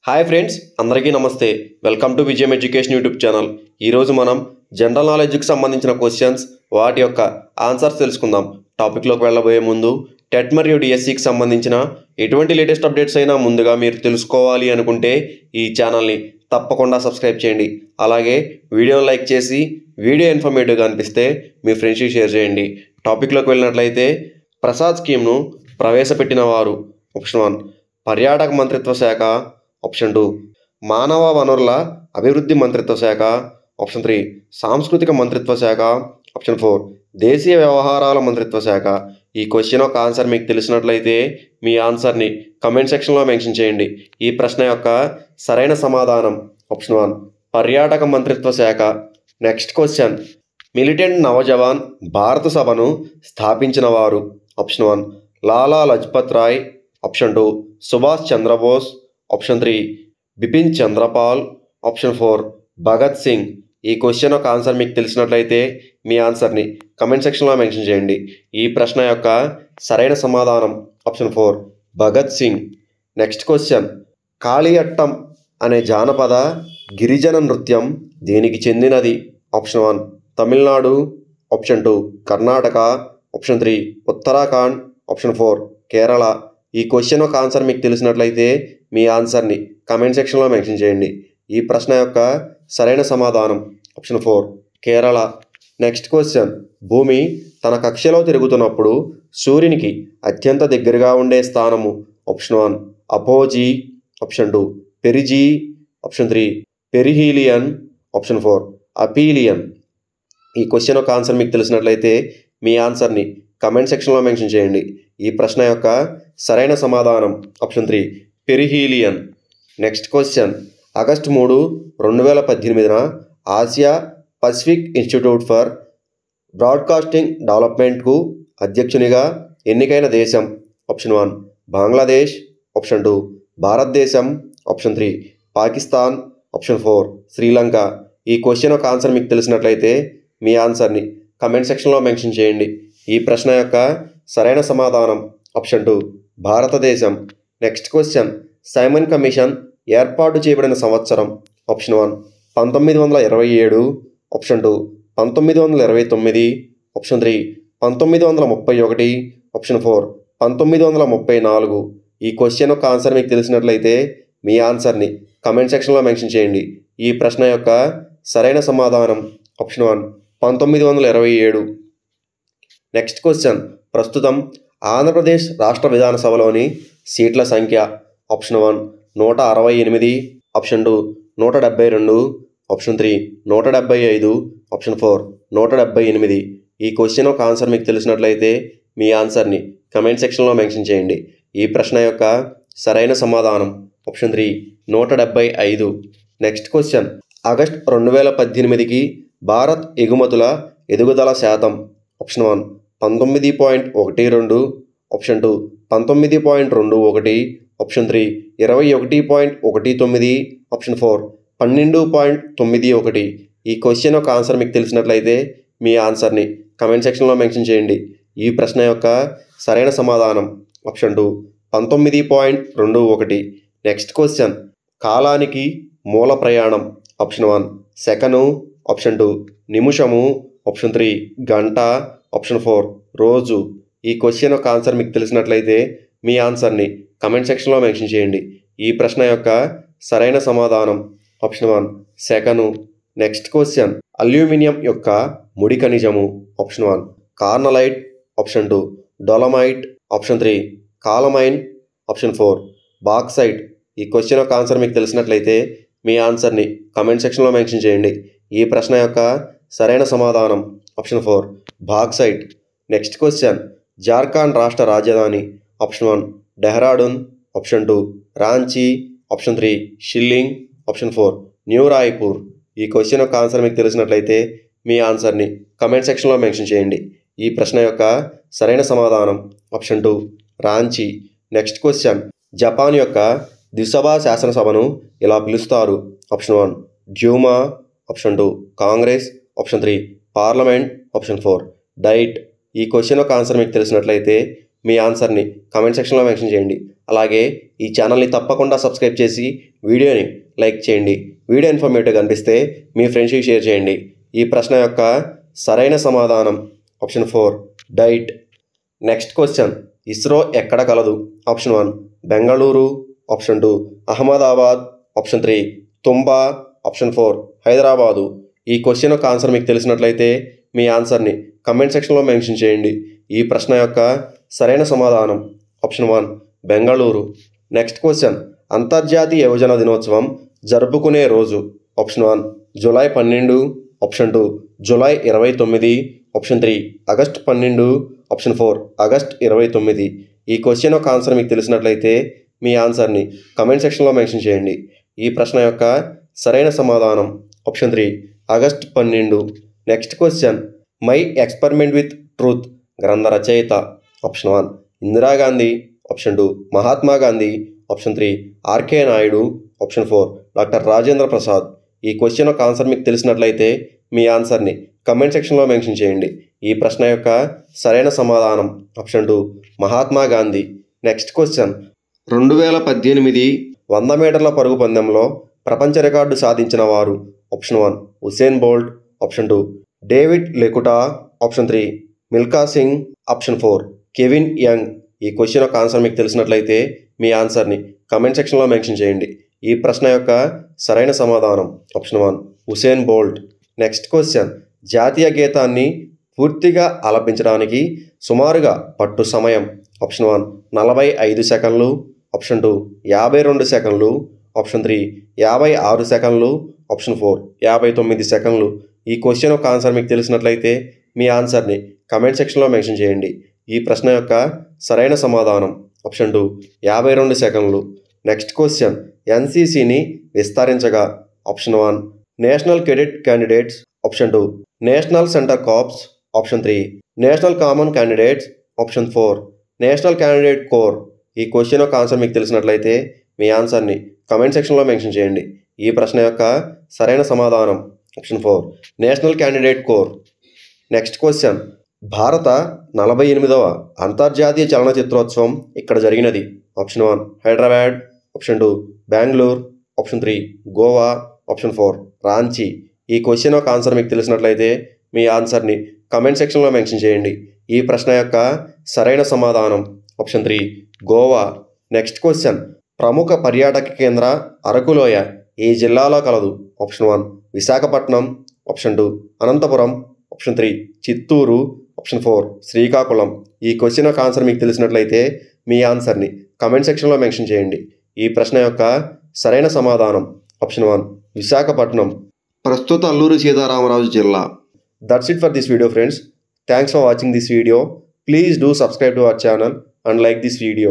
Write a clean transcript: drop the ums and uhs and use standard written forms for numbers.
Hi friends, అందరికీ నమస్తే. Welcome to విజయం ఎడ్యుకేషన్ యూట్యూబ్ ఛానల్. ఈరోజు మనం జనరల్ నాలెడ్జ్కి సంబంధించిన క్వశ్చన్స్, వాటి యొక్క ఆన్సర్స్ తెలుసుకుందాం. టాపిక్లోకి వెళ్ళబోయే ముందు టెట్ మరియు డిఎస్సికి సంబంధించిన ఎటువంటి లేటెస్ట్ అప్డేట్స్ అయినా ముందుగా మీరు తెలుసుకోవాలి అనుకుంటే ఈ ఛానల్ని తప్పకుండా సబ్స్క్రైబ్ చేయండి. అలాగే వీడియోని లైక్ చేసి వీడియో ఇన్ఫర్మేటివ్గా అనిపిస్తే మీ ఫ్రెండ్స్కి షేర్ చేయండి. టాపిక్లోకి వెళ్ళినట్లయితే ప్రసాద్ స్కీమ్ను ప్రవేశపెట్టిన వారు: ఆప్షన్ 1 పర్యాటక మంత్రిత్వ శాఖ, ఆప్షన్ 2 మానవ వనరుల అభివృద్ధి మంత్రిత్వ శాఖ, ఆప్షన్ 3 సాంస్కృతిక మంత్రిత్వ శాఖ, ఆప్షన్ 4 దేశీయ వ్యవహారాల మంత్రిత్వ శాఖ. ఈ క్వశ్చన్ ఒక ఆన్సర్ మీకు తెలిసినట్లయితే మీ ఆన్సర్ని కమెంట్ సెక్షన్లో మెన్షన్ చేయండి. ఈ ప్రశ్న యొక్క సరైన సమాధానం ఆప్షన్ 1 పర్యాటక మంత్రిత్వ శాఖ. నెక్స్ట్ క్వశ్చన్: మిలిటెంట్ నవజవాన్ భారత సభను స్థాపించిన వారు: option 1 Lala Lajpat Rai, option 2 Subhash Chandrabose, option 3 Bipin Chandrapal, option 4 Bhagat Singh. ఈ క్వశ్చన్ ఒక ఆన్సర్ మీకు తెలిసినట్లయితే మీ ఆన్సర్ని కమెంట్ సెక్షన్లో మెన్షన్ చేయండి. ఈ ప్రశ్న యొక్క సరైన సమాధానం option 4 Bhagat Singh. Next question: Kaliyattam అనే జానపద గిరిజన నృత్యం దేనికి చెందినది? Option 1 Tamil Nadu, option 2 Karnataka, option 3 Uttarakhand, option 4 Kerala. ఈ క్వశ్చన్ ఒక ఆన్సర్ మీకు తెలిసినట్లయితే మీ ఆన్సర్ని కమెంట్ సెక్షన్లో మెన్షన్ చేయండి. ఈ ప్రశ్న యొక్క సరైన సమాధానం ఆప్షన్ 4 కేరళ. నెక్స్ట్ క్వశ్చన్: భూమి తన కక్షలో తిరుగుతున్నప్పుడు సూర్యునికి అత్యంత దగ్గరగా ఉండే స్థానము? Option 1 apogee, option 2 perigee, option 3 perihelion, option 4 aphelion. ఈ క్వశ్చన్ ఒక ఆన్సర్ మీకు తెలిసినట్లయితే మీ ఆన్సర్ని కమెంట్ సెక్షన్లో మెన్షన్ చేయండి. ఈ ప్రశ్న యొక్క సరైన సమాధానం option 3 perihelion. Next question: August 3, 2018 Asia Pacific Institute for Broadcasting డెవలప్మెంట్కు అధ్యక్షునిగా ఎన్నికైన దేశం? ఆప్షన్ 1 బంగ్లాదేశ్, ఆప్షన్ 2 భారతదేశం, ఆప్షన్ 3 పాకిస్తాన్, ఆప్షన్ 4 శ్రీలంక. ఈ క్వశ్చన్ ఒక ఆన్సర్ మీకు తెలిసినట్లయితే మీ ఆన్సర్ని కమెంట్ సెక్షన్లో మెన్షన్ చేయండి. ఈ ప్రశ్న యొక్క సరైన సమాధానం ఆప్షన్ 2 భారతదేశం. నెక్స్ట్ క్వశ్చన్: సైమన్ కమిషన్ ఏర్పాటు చేయబడిన సంవత్సరం? Option 1 1927, option 2 1929, option 3 1931, option 4 1934. ఈ క్వశ్చన్ ఒక ఆన్సర్ మీకు తెలిసినట్లయితే మీ ఆన్సర్ని కమెంట్ సెక్షన్లో మెన్షన్ చేయండి. ఈ ప్రశ్న యొక్క సరైన సమాధానం ఆప్షన్ 1 1927. నెక్స్ట్ క్వశ్చన్: ప్రస్తుతం ఆంధ్రప్రదేశ్ రాష్ట్ర విధానసభలోని సీట్ల సంఖ్య? Option 1 168, option 2 172, option 3 175, option 4 178. ఈ క్వశ్చన్ ఒక ఆన్సర్ మీకు తెలిసినట్లయితే మీ ఆన్సర్ని కమెంట్ సెక్షన్లో మెన్షన్ చేయండి. ఈ ప్రశ్న యొక్క సరైన సమాధానం ఆప్షన్ 3 175. నెక్స్ట్ క్వశ్చన్: ఆగస్ట్ 2018కి భారత్ ఎగుమతుల ఎదుగుదల శాతం? Option 1 19.12, option 2 19.21, option 3 21.19, option 4 12.91. ఈ క్వశ్చన్ ఒక ఆన్సర్ మీకు తెలిసినట్లయితే మీ ఆన్సర్ని కమెంట్ సెక్షన్లో మెన్షన్ చేయండి. ఈ ప్రశ్న యొక్క సరైన సమాధానం ఆప్షన్ 2 19.21. నెక్స్ట్ క్వశ్చన్: కాలానికి మూల ప్రయాణం? ఆప్షన్ 1 సెకను, ఆప్షన్ 2 నిమిషము, ఆప్షన్ 3 గంట, ఆప్షన్ 4 రోజు. ఈ క్వశ్చన్ ఒక ఆన్సర్ మీకు తెలిసినట్లయితే మీ ఆన్సర్ని కమెంట్ సెక్షన్లో మెన్షన్ చేయండి. ఈ ప్రశ్న యొక్క సరైన సమాధానం ఆప్షన్ 1 సెకను. నెక్స్ట్ క్వశ్చన్: అల్యూమినియం యొక్క ముడి ఖనిజము? Option 1 carnallite, option 2 dolomite, option 3 calamine, option 4 bauxite. ఈ క్వశ్చన్ యొక్క ఆన్సర్ మీకు తెలిసినట్లయితే మీ ఆన్సర్ని కమెంట్ సెక్షన్లో మెన్షన్ చేయండి. ఈ ప్రశ్న యొక్క సరైన సమాధానం option 4 bauxite. Next question: Jharkhand రాష్ట్ర రాజధాని? Option 1 Dehradun, option 2 Ranchi, option 3 shilling, option 4 new Raipur. ఈ క్వశ్చన్ యొక్క ఆన్సర్ మీకు తెలిసినట్లయితే మీ ఆన్సర్ని కమెంట్ సెక్షన్లో మెన్షన్ చేయండి. ఈ ప్రశ్న యొక్క సరైన సమాధానం option 2 Ranchi. Next question: Japan యొక్క ద్విసభ శాసనసభను ఇలా పిలుస్తారు? Option 1 Duma, option 2 Congress, option 3 parliament, option 4 diet. ఈ క్వశ్చన్ యొక్క ఆన్సర్ మీకు తెలిసినట్లయితే మీ ఆన్సర్ని కామెంట్ సెక్షన్లో మెన్షన్ చేయండి. అలాగే ఈ ఛానల్ని తప్పకుండా సబ్స్క్రైబ్ చేసి వీడియోని లైక్ చేయండి. వీడియో ఇన్ఫర్మేటివ్గా అనిపిస్తే మీ ఫ్రెండ్స్కి షేర్ చేయండి. ఈ ప్రశ్న యొక్క సరైన సమాధానం option 4 diet. Next question, ISRO ఎక్కడ కలదు? Option 1 Bengaluru, option 2 Ahmedabad, option 3 Thumba, option 4 Hyderabad. ఈ క్వశ్చన్ యొక్క ఆన్సర్ మీకు తెలిసినట్లయితే మీ ఆన్సర్ని కమెంట్ సెక్షన్లో మెన్షన్ చేయండి. ఈ ప్రశ్న యొక్క సరైన సమాధానం ఆప్షన్ 1 బెంగళూరు. నెక్స్ట్ క్వశ్చన్, అంతర్జాతీయ యువజన దినోత్సవం జరుపుకునే రోజు? Option 1 July 12, option 2 July 29, option 3 August 12, option 4 August 29. ఈ క్వశ్చన్ యొక్క ఆన్సర్ మీకు తెలిసినట్లయితే మీ ఆన్సర్ని కమెంట్ సెక్షన్లో మెన్షన్ చేయండి. ఈ ప్రశ్న యొక్క సరైన సమాధానం option 3 August 12. Next question, my experiment with truth గ్రంథ రచయిత? Option 1 Indira Gandhi, option 2 Mahatma Gandhi, option 3 R K Naidu, option 4 doctor Rajendra Prasad. ఈ క్వశ్చన్ యొక్క ఆన్సర్ మీకు తెలిసినట్లయితే మీ ఆన్సర్ని కమెంట్ సెక్షన్లో మెన్షన్ చేయండి. ఈ ప్రశ్న యొక్క సరైన సమాధానం option 2 Mahatma Gandhi. Next question, 2018 100 మీటర్ల పరుగు పందెంలో ప్రపంచ రికార్డు సాధించిన వారు? Option 1 Usain Bolt, option 2 David Lekuta, option 3 Milkha Singh, option 4 Kevin Young. ఈ క్వశ్చన్ యొక్క ఆన్సర్ మీకు తెలిసినట్లయితే మీ ఆన్సర్ని కమెంట్ సెక్షన్లో మెన్షన్ చేయండి. ఈ ప్రశ్న యొక్క సరైన సమాధానం option 1 Usain Bolt. Next question, జాతీయ గీతాన్ని పూర్తిగా ఆలపించడానికి సుమారుగా పట్టు సమయం? ఆప్షన్ 1 45 సెకండ్లు, ఆప్షన్ 2 52 సెకండ్లు, ఆప్షన్ 3 56 సెకండ్లు, ఆప్షన్ 4 59 సెకండ్లు. ఈ క్వశ్చన్ యొక్క ఆన్సర్ మీకు తెలిసినట్లయితే మీ ఆన్సర్ని కమెంట్ సెక్షన్లో మెన్షన్ చేయండి. ఈ ప్రశ్న యొక్క సరైన సమాధానం ఆప్షన్ 2 52 సెకండ్లు. నెక్స్ట్ క్వశ్చన్, ఎన్సీసీని విస్తరించగా? Option 1 national cadet candidates, option 2 national centre corps, option 3 national common candidates, option 4 national candidate core. ఈ క్వశ్చన్ యొక్క ఆన్సర్ మీకు తెలిసినట్లయితే మీ ఆన్సర్ని కమెంట్ సెక్షన్లో మెన్షన్ చేయండి. ఈ ప్రశ్న యొక్క సరైన సమాధానం option 4 national candidate core. Next question, భారత 48వ అంతర్జాతీయ చలనచిత్రోత్సవం ఇక్కడ జరిగినది? Option 1 Hyderabad, option 2 Bengaluru, option 3 Goa, option 4 Ranchi. ఈ క్వశ్చన్ యొక్క ఆన్సర్ మీకు తెలిసినట్లయితే మీ ఆన్సర్ని కమెంట్ సెక్షన్లో మెన్షన్ చేయండి. ఈ ప్రశ్న యొక్క సరైన సమాధానం ఆప్షన్ 3 గోవా. నెక్స్ట్ క్వశ్చన్, ప్రముఖ పర్యాటక కేంద్ర అరకులోయ ఏ జిల్లాలో కలదు? Option 1 Visakhapatnam, option 2 Anantapuram, option 3 Chittoor, option 4 Srikakulam. ఈ క్వశ్చన్ యొక్క ఆన్సర్ మీకు తెలిసినట్లయితే మీ ఆన్సర్ని కమెంట్ సెక్షన్లో మెన్షన్ చేయండి. ఈ ప్రశ్న యొక్క సరైన సమాధానం ఆప్షన్ 1 విశాఖపట్నం, ప్రస్తుత అల్లూరి సీతారామరాజు జిల్లా. That's it for this video friends. Thanks for watching this video. Please do subscribe to our channel and like this video.